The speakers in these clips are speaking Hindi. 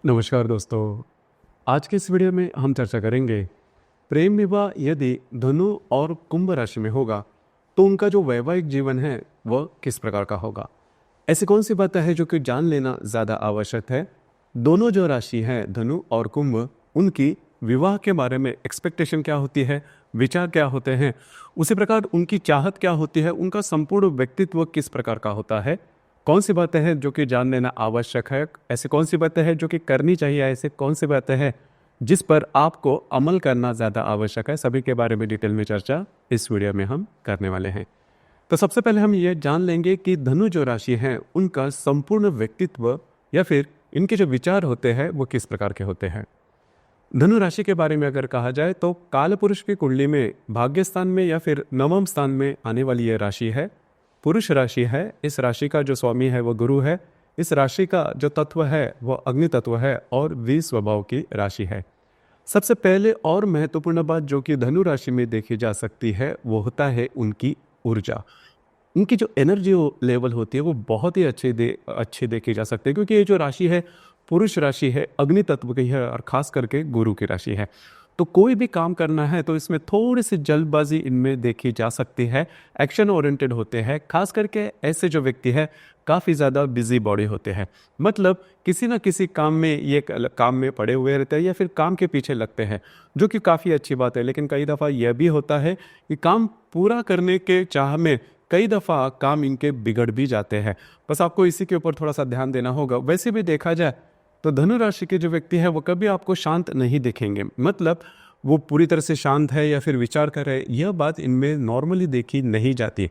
नमस्कार दोस्तों। आज के इस वीडियो में हम चर्चा करेंगे प्रेम विवाह यदि धनु और कुंभ राशि में होगा तो उनका जो वैवाहिक जीवन है वह किस प्रकार का होगा। ऐसी कौन सी बातें हैं जो कि जान लेना ज़्यादा आवश्यक है। दोनों जो राशि हैं धनु और कुंभ, उनकी विवाह के बारे में एक्सपेक्टेशन क्या होती है, विचार क्या होते हैं, उसी प्रकार उनकी चाहत क्या होती है, उनका संपूर्ण व्यक्तित्व किस प्रकार का होता है, कौन सी बातें हैं जो कि जान लेना आवश्यक है, ऐसी कौन सी बातें हैं जो कि करनी चाहिए, ऐसे कौन सी बातें हैं जिस पर आपको अमल करना ज़्यादा आवश्यक है, सभी के बारे में डिटेल में चर्चा इस वीडियो में हम करने वाले हैं। तो सबसे पहले हम ये जान लेंगे कि धनु जो राशि है उनका संपूर्ण व्यक्तित्व या फिर इनके जो विचार होते हैं वो किस प्रकार के होते हैं। धनु राशि के बारे में अगर कहा जाए तो काल पुरुष की कुंडली में भाग्य स्थान में या फिर नवम स्थान में आने वाली यह राशि है, पुरुष राशि है। इस राशि का जो स्वामी है वो गुरु है। इस राशि का जो तत्व है वो अग्नि तत्व है और वीर स्वभाव की राशि है। सबसे पहले और महत्वपूर्ण बात जो कि धनु राशि में देखी जा सकती है वो होता है उनकी ऊर्जा। उनकी जो एनर्जी लेवल होती है वो बहुत ही अच्छी देखी जा सकती है, क्योंकि ये जो राशि है पुरुष राशि है, अग्नि तत्व की है और खास करके गुरु की राशि है। तो कोई भी काम करना है तो इसमें थोड़ी सी जल्दबाजी इनमें देखी जा सकती है। एक्शन ओरिएंटेड होते हैं, खास करके ऐसे जो व्यक्ति है काफ़ी ज़्यादा बिजी बॉडी होते हैं। मतलब किसी ना किसी काम में काम में पड़े हुए रहते हैं या फिर काम के पीछे लगते हैं, जो कि काफ़ी अच्छी बात है। लेकिन कई दफ़ा यह भी होता है कि काम पूरा करने के चाह में कई दफ़ा काम इनके बिगड़ भी जाते हैं। बस आपको इसी के ऊपर थोड़ा सा ध्यान देना होगा। वैसे भी देखा जाए तो धनु राशि के जो व्यक्ति है वो कभी आपको शांत नहीं दिखेंगे। मतलब वो पूरी तरह से शांत है या फिर विचार कर रहे हैं, यह बात इनमें नॉर्मली देखी नहीं जाती।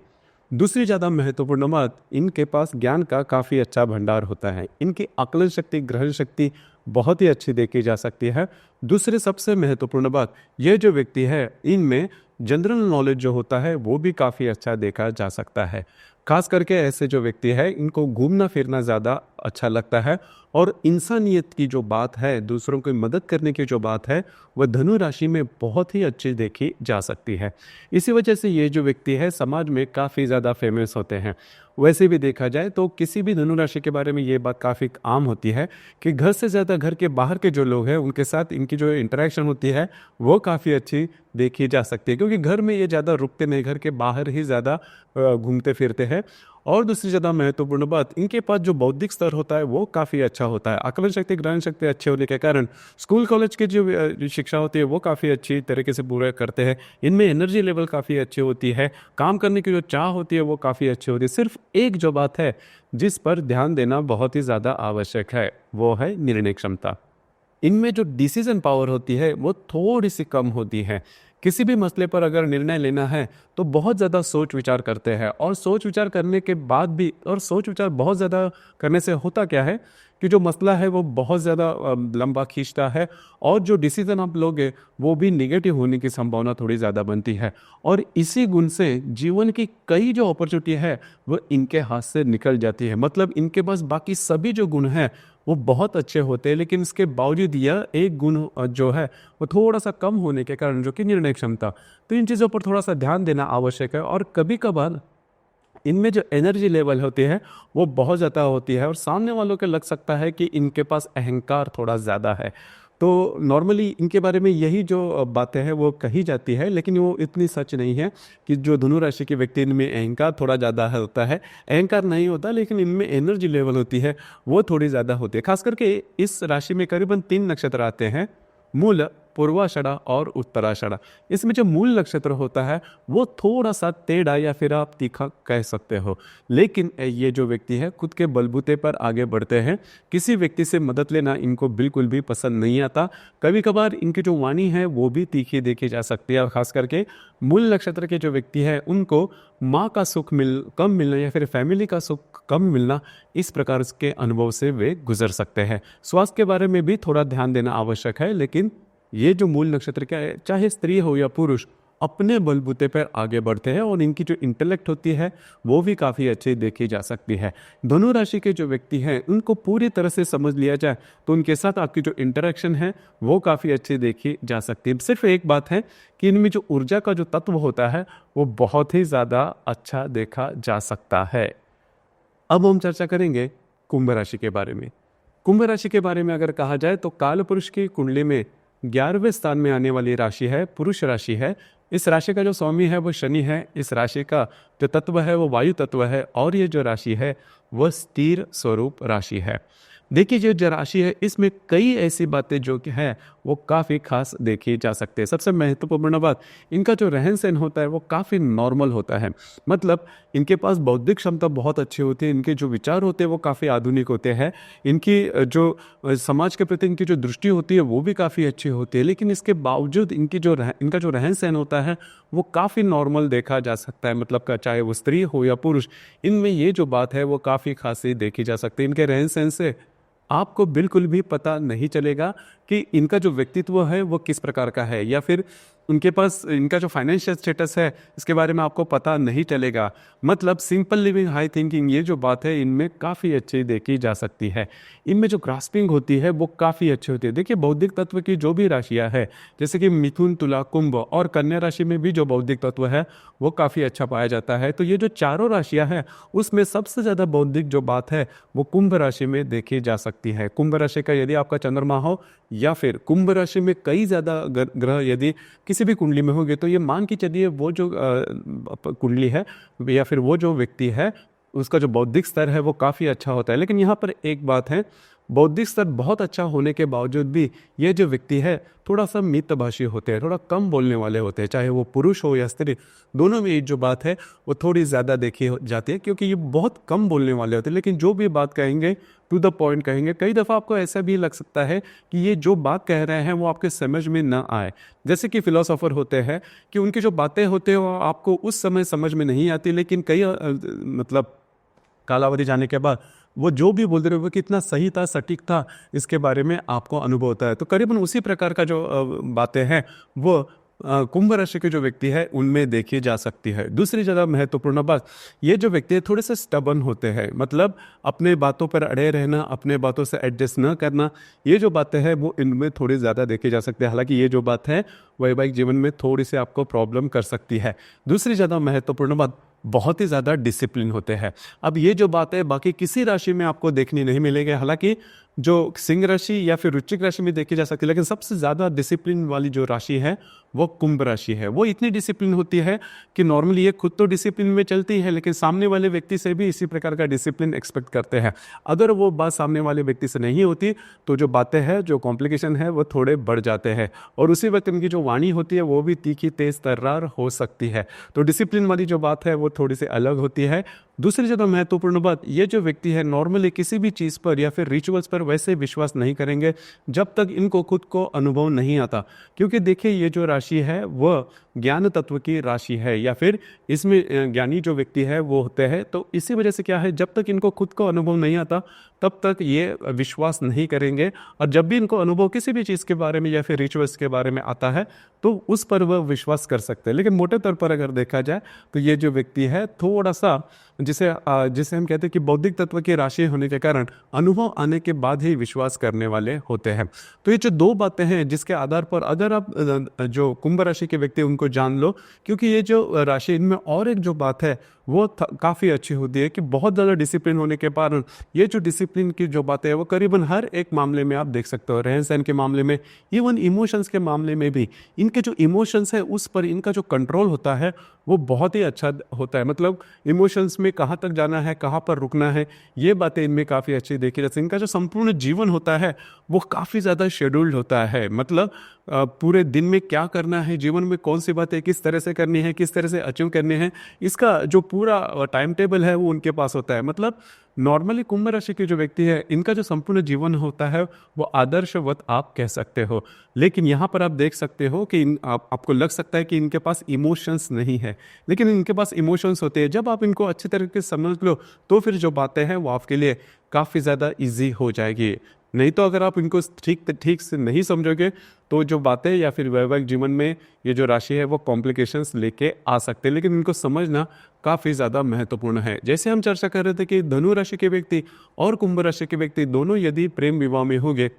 दूसरी ज़्यादा महत्वपूर्ण बात, इनके पास ज्ञान का काफ़ी अच्छा भंडार होता है। इनकी आकलन शक्ति, ग्रहण शक्ति बहुत ही अच्छी देखी जा सकती है। दूसरी सबसे महत्वपूर्ण बात, यह जो व्यक्ति है इनमें जनरल नॉलेज जो होता है वो भी काफ़ी अच्छा देखा जा सकता है। खास करके ऐसे जो व्यक्ति है इनको घूमना फिरना ज़्यादा अच्छा लगता है और इंसानियत की जो बात है, दूसरों की मदद करने की जो बात है, वह धनु राशि में बहुत ही अच्छी देखी जा सकती है। इसी वजह से ये जो व्यक्ति है समाज में काफ़ी ज़्यादा फेमस होते हैं। वैसे भी देखा जाए तो किसी भी धनु राशि के बारे में ये बात काफ़ी आम होती है कि घर से ज़्यादा घर के बाहर के जो लोग हैं उनके साथ इनकी जो इंटरेक्शन होती है वो काफ़ी अच्छी देखी जा सकती है, क्योंकि घर में ये ज़्यादा रुकते नहीं, घर के बाहर ही ज़्यादा घूमते फिरते हैं। और दूसरी ज़्यादा महत्वपूर्ण बात, इनके पास जो बौद्धिक स्तर होता है वो काफ़ी अच्छा होता है। आकलन शक्ति, ग्रहण शक्ति अच्छे होने के कारण स्कूल कॉलेज की जो शिक्षा होती है वो काफ़ी अच्छी तरीके से पूरा करते हैं। इनमें एनर्जी लेवल काफ़ी अच्छी होती है, काम करने की जो चाह होती है वो काफ़ी अच्छी होती है। सिर्फ एक जो बात है जिस पर ध्यान देना बहुत ही ज़्यादा आवश्यक है वो है निर्णय क्षमता। इनमें जो डिसीजन पावर होती है वो थोड़ी सी कम होती है। किसी भी मसले पर अगर निर्णय लेना है तो बहुत ज़्यादा सोच विचार करते हैं, और सोच विचार करने के बाद भी, और सोच विचार बहुत ज़्यादा करने से होता क्या है कि जो मसला है वो बहुत ज़्यादा लंबा खींचता है और जो डिसीजन आप लोगे वो भी निगेटिव होने की संभावना थोड़ी ज़्यादा बनती है। और इसी गुण से जीवन की कई जो अपॉर्चुनिटी है वो इनके हाथ से निकल जाती है। मतलब इनके पास बाकी सभी जो गुण हैं वो बहुत अच्छे होते हैं, लेकिन इसके बावजूद यह एक गुण जो है वो थोड़ा सा कम होने के कारण, जो कि निर्णय क्षमता, तो इन चीज़ों पर थोड़ा सा ध्यान देना आवश्यक है। और कभी कभार इनमें जो एनर्जी लेवल होती है वो बहुत ज़्यादा होती है और सामने वालों को लग सकता है कि इनके पास अहंकार थोड़ा ज़्यादा है। तो नॉर्मली इनके बारे में यही जो बातें हैं वो कही जाती है, लेकिन वो इतनी सच नहीं है कि जो धनु राशि के व्यक्ति इनमें अहंकार थोड़ा ज़्यादा होता है। अहंकार नहीं होता, लेकिन इनमें एनर्जी लेवल होती है वो थोड़ी ज़्यादा होती है। खास करके इस राशि में करीबन 3 नक्षत्र आते हैं, मूल, पूर्वाषाढ़ा और उत्तराषाढ़ा। इसमें जो मूल नक्षत्र होता है वो थोड़ा सा टेढ़ा या फिर आप तीखा कह सकते हो, लेकिन ये जो व्यक्ति है खुद के बलबूते पर आगे बढ़ते हैं। किसी व्यक्ति से मदद लेना इनको बिल्कुल भी पसंद नहीं आता। कभी कभार इनकी जो वाणी है वो भी तीखी देखी जा सकती है। खास करके मूल नक्षत्र के जो व्यक्ति है उनको माँ का सुख कम मिलना या फिर फैमिली का सुख कम मिलना, इस प्रकार के अनुभव से वे गुजर सकते हैं। स्वास्थ्य के बारे में भी थोड़ा ध्यान देना आवश्यक है, लेकिन ये जो मूल नक्षत्र क्या है, चाहे स्त्री हो या पुरुष, अपने बलबूते पर आगे बढ़ते हैं और इनकी जो इंटेलेक्ट होती है वो भी काफ़ी अच्छी देखी जा सकती है। धनु राशि के जो व्यक्ति हैं उनको पूरी तरह से समझ लिया जाए तो उनके साथ आपकी जो इंटरेक्शन है वो काफ़ी अच्छी देखी जा सकती है। सिर्फ एक बात है कि इनमें जो ऊर्जा का जो तत्व होता है वो बहुत ही ज़्यादा अच्छा देखा जा सकता है। अब हम चर्चा करेंगे कुंभ राशि के बारे में। कुंभ राशि के बारे में अगर कहा जाए तो काल पुरुष की कुंडली में 11वें स्थान में आने वाली राशि है पुरुष राशि है। इस राशि का जो स्वामी है वो शनि है। इस राशि का जो तत्व है वो वायु तत्व है और ये जो राशि है वह स्थिर स्वरूप राशि है। देखिए ये जो राशि है इसमें कई ऐसी बातें जो कि है वो काफ़ी खास देखी जा सकती है। सबसे महत्वपूर्ण बात, इनका जो रहन सहन होता है वो काफ़ी नॉर्मल होता है। मतलब इनके पास बौद्धिक क्षमता बहुत अच्छी होती है, इनके जो विचार होते हैं वो काफ़ी आधुनिक होते हैं, इनकी जो समाज के प्रति इनकी जो दृष्टि होती है वो भी काफ़ी अच्छी होती है। लेकिन इसके बावजूद इनका जो रहन सहन होता है वो काफ़ी नॉर्मल देखा जा सकता है। मतलब का चाहे वो स्त्री हो या पुरुष, इनमें ये जो बात है वो काफ़ी खासी देखी जा सकती है। इनके रहन सहन से आपको बिल्कुल भी पता नहीं चलेगा कि इनका जो व्यक्तित्व है वो किस प्रकार का है, या फिर उनके पास इनका जो फाइनेंशियल स्टेटस है इसके बारे में आपको पता नहीं चलेगा। मतलब सिंपल लिविंग हाई थिंकिंग, ये जो बात है इनमें काफ़ी अच्छी देखी जा सकती है। इनमें जो ग्रास्पिंग होती है वो काफ़ी अच्छी होती है। देखिए बौद्धिक तत्व की जो भी राशियाँ है, जैसे कि मिथुन, तुला, कुंभ और कन्या राशि में भी जो बौद्धिक तत्व है वो काफ़ी अच्छा पाया जाता है। तो ये जो चारों राशियाँ हैं उसमें सबसे ज़्यादा बौद्धिक जो बात है वो कुंभ राशि में देखी जा सकती है। कुंभ राशि का यदि आपका चंद्रमा हो या फिर कुंभ राशि में कई ज़्यादा ग्रह यदि किसी भी कुंडली में होंगे, तो ये मान के चलिए वो जो कुंडली है या फिर वो जो व्यक्ति है उसका जो बौद्धिक स्तर है वो काफ़ी अच्छा होता है। लेकिन यहाँ पर एक बात है, बौद्धिक स्तर बहुत अच्छा होने के बावजूद भी ये जो व्यक्ति है थोड़ा सा मितभाषी होते हैं, थोड़ा कम बोलने वाले होते हैं, चाहे वो पुरुष हो या स्त्री, दोनों में ये जो बात है वो थोड़ी ज़्यादा देखी जाती है, क्योंकि ये बहुत कम बोलने वाले होते हैं। लेकिन जो भी बात कहेंगे टू द पॉइंट कहेंगे। कई दफ़ा आपको ऐसा भी लग सकता है कि ये जो बात कह रहे हैं वो आपके समझ में ना आए। जैसे कि फिलोसोफर होते हैं कि उनकी जो बातें होते हैं वो आपको उस समय समझ में नहीं आती, लेकिन कई मतलब कालावधि जाने के बाद वो जो भी बोल रहे हो वो कितना सही था, सटीक था, इसके बारे में आपको अनुभव होता है। तो करीबन उसी प्रकार का जो बातें हैं वो कुंभ राशि के जो व्यक्ति है उनमें देखी जा सकती है। दूसरी ज़्यादा महत्वपूर्ण बात, ये जो व्यक्ति है थोड़े से स्टबन होते हैं। मतलब अपने बातों पर अड़े रहना, अपने बातों से एडजस्ट न करना, ये जो बातें हैं वो इनमें थोड़ी ज़्यादा देखी जा सकती है। हालांकि ये जो बात है वैवाहिक जीवन में थोड़ी सी आपको प्रॉब्लम कर सकती है। दूसरी ज़्यादा महत्वपूर्ण बात, बहुत ही ज़्यादा डिसिप्लिन होते हैं। अब ये जो बात है बाकी किसी राशि में आपको देखनी नहीं मिलेगी। हालांकि जो सिंह राशि या फिर वृश्चिक राशि में देखी जा सकती है, लेकिन सबसे ज़्यादा डिसिप्लिन वाली जो राशि है वो कुंभ राशि है। वो इतनी डिसिप्लिन होती है कि नॉर्मली ये खुद तो डिसिप्लिन में चलती है, लेकिन सामने वाले व्यक्ति से भी इसी प्रकार का डिसिप्लिन एक्सपेक्ट करते हैं। अगर वो बात सामने वाले व्यक्ति से नहीं होती तो जो बातें हैं, जो कॉम्प्लिकेशन है वो थोड़े बढ़ जाते हैं, और उसी वक्त इनकी जो वाणी होती है वो भी तीखी, तेज तर्रार हो सकती है। तो डिसिप्लिन वाली जो बात है वो थोड़ी सी अलग होती है। दूसरी ज़्यादा महत्वपूर्ण बात, ये जो व्यक्ति है नॉर्मली किसी भी चीज़ पर या फिर रिचुअल्स पर वैसे विश्वास नहीं करेंगे जब तक इनको खुद को अनुभव नहीं आता। क्योंकि देखिए ये जो राशि है वह ज्ञान तत्व की राशि है, या फिर इसमें ज्ञानी जो व्यक्ति है वो होते हैं। तो इसी वजह से क्या है, जब तक इनको खुद को अनुभव नहीं आता तब तक ये विश्वास नहीं करेंगे, और जब भी इनको अनुभव किसी भी चीज़ के बारे में या फिर रिचुअल्स के बारे में आता है तो उस पर वह विश्वास कर सकते हैं। लेकिन मोटे तौर पर अगर देखा जाए तो ये जो व्यक्ति है थोड़ा सा जिसे हम कहते हैं कि बौद्धिक तत्व की राशि होने के कारण अनुभव आने के बाद ही विश्वास करने वाले होते हैं। तो ये जो दो बातें हैं जिसके आधार पर अगर आप जो कुंभ राशि के व्यक्ति उनको जान लो, क्योंकि ये जो राशि, इनमें और एक जो बात है वो काफ़ी अच्छी होती है कि बहुत ज़्यादा डिसिप्लिन होने के कारण ये जो डिसिप्लिन की जो बातें है वो करीबन हर एक मामले में आप देख सकते हो। रहन सहन के मामले में, इवन इमोशंस के मामले में भी इनके जो इमोशंस है उस पर इनका जो कंट्रोल होता है वो बहुत ही अच्छा होता है। मतलब इमोशंस में कहाँ तक जाना है, कहाँ पर रुकना है, ये बातें इनमें काफ़ी अच्छी देखी जाती है। इनका जो संपूर्ण जीवन होता है वो काफ़ी ज़्यादा शेड्यूल्ड होता है। मतलब पूरे दिन में क्या करना है, जीवन में कौन सी बातें किस तरह से करनी है, किस तरह से अचीव करनी है, इसका जो पूरा टाइम टेबल है वो उनके पास होता है। मतलब नॉर्मली कुंभ राशि के जो व्यक्ति है इनका जो संपूर्ण जीवन होता है वो आदर्शवत आप कह सकते हो। लेकिन यहाँ पर आप देख सकते हो कि आपको लग सकता है कि इनके पास इमोशंस नहीं है, लेकिन इनके पास इमोशंस होते हैं। जब आप इनको अच्छे तरीके से समझ लो तो फिर जो बातें हैं वो आपके लिए काफ़ी ज़्यादा ईजी हो जाएगी। नहीं तो अगर आप इनको ठीक से नहीं समझोगे तो जो बातें या फिर वैवाहिक जीवन में ये जो राशि है वो कॉम्प्लिकेशंस लेके आ सकते हैं। लेकिन इनको समझना काफ़ी ज़्यादा महत्वपूर्ण है। जैसे हम चर्चा कर रहे थे कि धनु राशि के व्यक्ति और कुंभ राशि के व्यक्ति दोनों यदि प्रेम विवाह में होंगे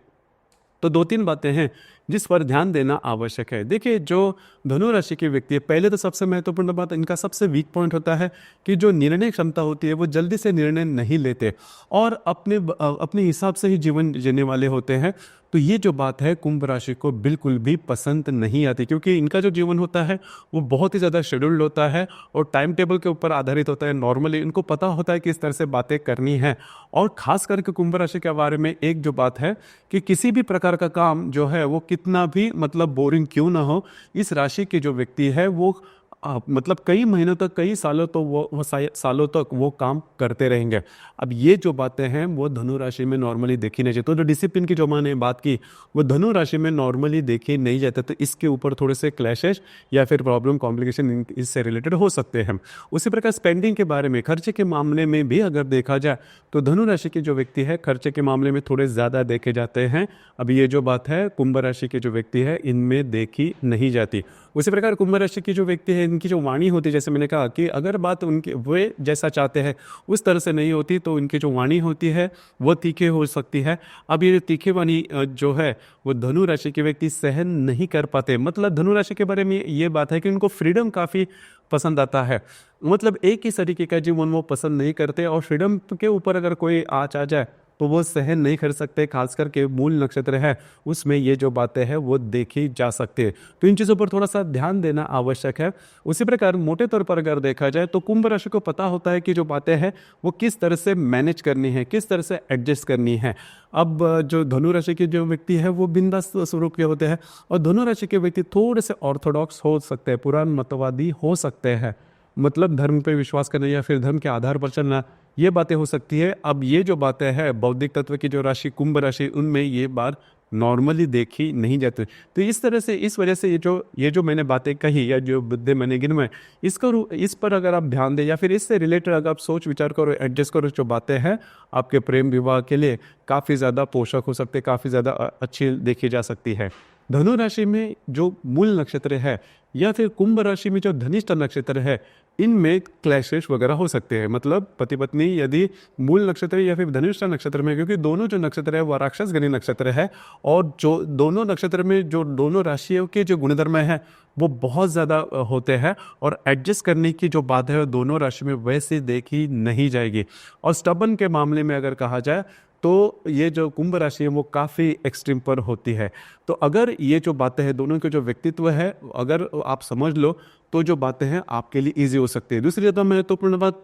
तो दो तीन बातें हैं जिस पर ध्यान देना आवश्यक है। देखिए, जो धनु राशि के व्यक्ति है, पहले तो सबसे महत्वपूर्ण बात, इनका सबसे वीक पॉइंट होता है कि जो निर्णय क्षमता होती है वो जल्दी से निर्णय नहीं लेते और अपने हिसाब से ही जीवन जीने वाले होते हैं। तो ये जो बात है कुंभ राशि को बिल्कुल भी पसंद नहीं आती, क्योंकि इनका जो जीवन होता है वो बहुत ही ज़्यादा शेड्यूल्ड होता है और टाइम टेबल के ऊपर आधारित होता है। नॉर्मली इनको पता होता है कि इस तरह से बातें करनी है। और खास करके कुंभ राशि के बारे में एक जो बात है कि किसी भी प्रकार का काम जो है वो कितना भी मतलब बोरिंग क्यों ना हो, इस राशि के जो व्यक्ति है वो मतलब कई महीनों तक, कई सालों तो वो सालों तक वो काम करते रहेंगे। अब ये जो बातें हैं वो धनु राशि में नॉर्मली देखी नहीं जाती। तो जो डिसिप्लिन की जो मैंने बात की वो धनु राशि में नॉर्मली देखी नहीं जाते। तो इसके ऊपर थोड़े से क्लैशेस या फिर प्रॉब्लम, कॉम्प्लिकेशन इससे रिलेटेड हो सकते हैं। उसी प्रकार स्पेंडिंग के बारे में, खर्चे के मामले में भी अगर देखा जाए तो धनु राशि के जो व्यक्ति है खर्चे के मामले में थोड़े ज़्यादा देखे जाते हैं। अब ये जो बात है कुंभ राशि के जो व्यक्ति है इनमें देखी नहीं जाती। उसी प्रकार कुंभ राशि की जो व्यक्ति है इनकी जो वाणी होती है, जैसे मैंने कहा कि अगर बात उनके वे जैसा चाहते हैं उस तरह से नहीं होती तो इनकी जो वाणी होती है वो तीखे हो सकती है। अब ये तीखे वाणी जो है वो धनु राशि के व्यक्ति सहन नहीं कर पाते। मतलब धनु राशि के बारे में ये बात है कि उनको फ्रीडम काफ़ी पसंद आता है। मतलब एक ही तरीके का जीवन वो पसंद नहीं करते और फ्रीडम के ऊपर अगर कोई आँच आ जाए तो वो सहन नहीं कर सकते। खास करके मूल नक्षत्र है उसमें ये जो बातें हैं वो देखी जा सकती है। तो इन चीज़ों पर थोड़ा सा ध्यान देना आवश्यक है। उसी प्रकार मोटे तौर पर अगर देखा जाए तो कुंभ राशि को पता होता है कि जो बातें हैं वो किस तरह से मैनेज करनी है, किस तरह से एडजस्ट करनी है। अब जो धनु राशि के जो व्यक्ति है वो बिंदास स्वरूप के होते हैं और धनु राशि के व्यक्ति थोड़े से ऑर्थोडॉक्स हो सकते हैं, पुराण मतवादी हो सकते हैं। मतलब धर्म पे विश्वास करना या फिर धर्म के आधार पर चलना, ये बातें हो सकती है। अब ये जो बातें हैं बौद्धिक तत्व की जो राशि कुंभ राशि, उनमें ये बात नॉर्मली देखी नहीं जाती। तो इस तरह से, इस वजह से ये जो मैंने बातें कही या जो मुद्दे मैंने गिनवाए, इस पर अगर आप ध्यान दें या फिर इससे रिलेटेड अगर आप सोच विचार करो, एडजस्ट करो, जो बातें हैं आपके प्रेम विवाह के लिए काफ़ी ज़्यादा पोषक हो सकते, काफ़ी ज़्यादा अच्छी देखी जा सकती है। धनु राशि में जो मूल नक्षत्र है या फिर कुंभ राशि में जो धनिष्ठ नक्षत्र है, इनमें क्लैशेस वगैरह हो सकते हैं। मतलब पति पत्नी यदि मूल नक्षत्र या फिर धनिष्ठ नक्षत्र में, क्योंकि दोनों जो नक्षत्र है वह राक्षसगणी नक्षत्र है और जो दोनों नक्षत्र में जो दोनों राशियों के जो गुणधर्म है वो बहुत ज़्यादा होते हैं और एडजस्ट करने की जो बात है दोनों राशि में वैसे देखी नहीं जाएगी। और स्टबन के मामले में अगर कहा जाए तो ये जो कुंभ राशि है वो काफ़ी एक्सट्रीम पर होती है। तो अगर ये जो बातें हैं दोनों के जो व्यक्तित्व है अगर आप समझ लो तो जो बातें हैं आपके लिए ईजी हो सकती है। दूसरी ज़्यादा महत्वपूर्ण बात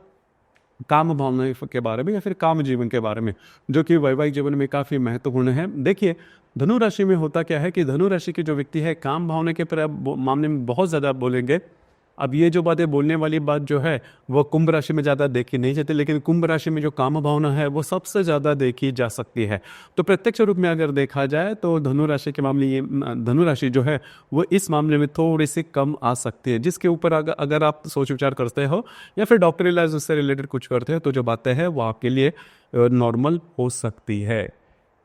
काम भावना के बारे में या फिर काम जीवन के बारे में, जो कि वैवाहिक जीवन में काफ़ी महत्वपूर्ण है। देखिए, धनु राशि में होता क्या है कि धनु राशि के जो व्यक्ति है काम भावना के मामले में बहुत ज़्यादा बोलेंगे। अब ये जो बातें बोलने वाली बात जो है वो कुंभ राशि में ज़्यादा देखी नहीं जाती, लेकिन कुंभ राशि में जो काम भावना है वो सबसे ज़्यादा देखी जा सकती है। तो प्रत्यक्ष रूप में अगर देखा जाए तो धनु राशि के मामले, ये धनु राशि जो है वो इस मामले में थोड़ी सी कम आ सकती है, जिसके ऊपर अगर आप सोच विचार करते हो या फिर डॉक्टरी इलाज उससे रिलेटेड कुछ करते हो तो जो बातें हैं वो आपके लिए नॉर्मल हो सकती है।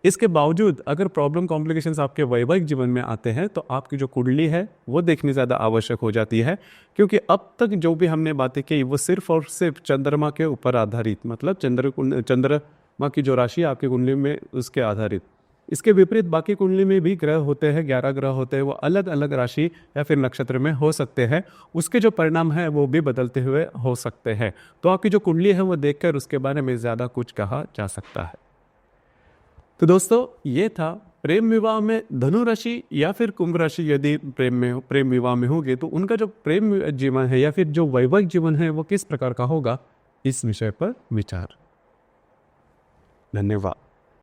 इसके बावजूद अगर प्रॉब्लम कॉम्प्लिकेशंस आपके वैवाहिक जीवन में आते हैं तो आपकी जो कुंडली है वो देखनी ज़्यादा आवश्यक हो जाती है, क्योंकि अब तक जो भी हमने बातें की वो सिर्फ और सिर्फ चंद्रमा के ऊपर आधारित, मतलब चंद्रमा की जो राशि आपकी कुंडली में उसके आधारित। इसके विपरीत बाकी कुंडली में भी ग्रह होते हैं, 11 ग्रह होते हैं, वो अलग अलग राशि या फिर नक्षत्र में हो सकते हैं। उसके जो परिणाम है वो भी बदलते हुए हो सकते हैं। तो आपकी जो कुंडली है वो देखकर उसके बारे में ज़्यादा कुछ कहा जा सकता है। तो दोस्तों, ये था प्रेम विवाह में धनु राशि या फिर कुंभ राशि यदि प्रेम विवाह में होगी तो उनका जो प्रेम जीवन है या फिर जो वैवाहिक जीवन है वो किस प्रकार का होगा, इस विषय पर विचार। धन्यवाद।